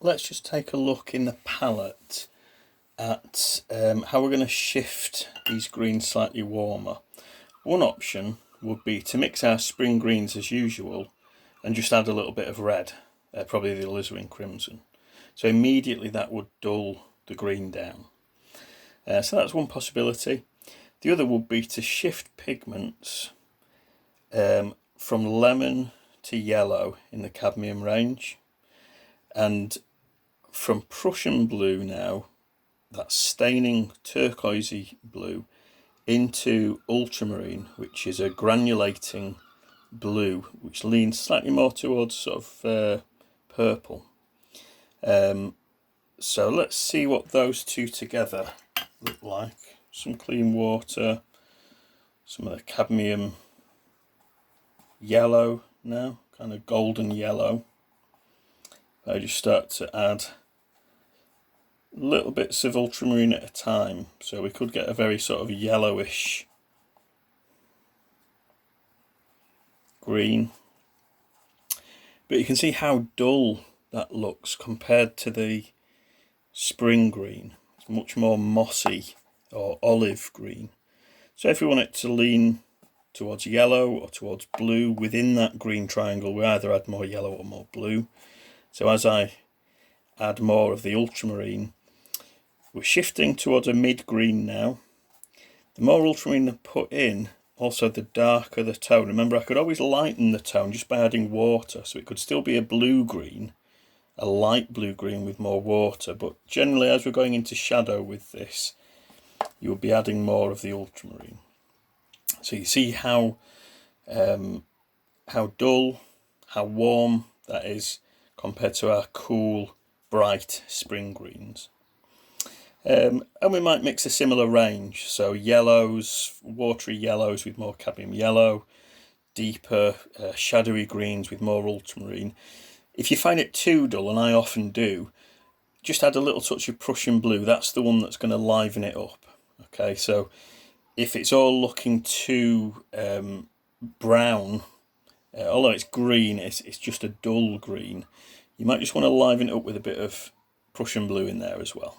let's just take a look in the palette at how we're going to shift these greens slightly warmer. One option would be to mix our spring greens as usual and just add a little bit of red, probably the alizarin crimson. So immediately that would dull the green down. So that's one possibility. The other would be to shift pigments from lemon to yellow in the cadmium range, and from Prussian blue now, that staining turquoisey blue, into ultramarine, which is a granulating blue which leans slightly more towards sort of purple. So let's see what those two together look like. Some clean water, some of the cadmium yellow now, kind of golden yellow. I just start to add little bits of ultramarine at a time, so we could get a very sort of yellowish green. But you can see how dull that looks compared to the spring green. It's much more mossy or olive green. So if we want it to lean towards yellow or towards blue within that green triangle, we either add more yellow or more blue. So as I add more of the ultramarine, we're shifting towards a mid-green now. The more ultramarine I put in, also the darker the tone. Remember, I could always lighten the tone just by adding water, so it could still be a blue-green, a light blue-green with more water, but generally as we're going into shadow with this, you'll be adding more of the ultramarine. So you see how dull, how warm that is compared to our cool, bright spring greens. And we might mix a similar range, so yellows, watery yellows with more cadmium yellow, deeper shadowy greens with more ultramarine. If you find it too dull, and I often do, just add a little touch of Prussian blue. That's the one that's going to liven it up. Okay, so if it's all looking too brown, although it's green, it's just a dull green, you might just want to liven it up with a bit of Prussian blue in there as well.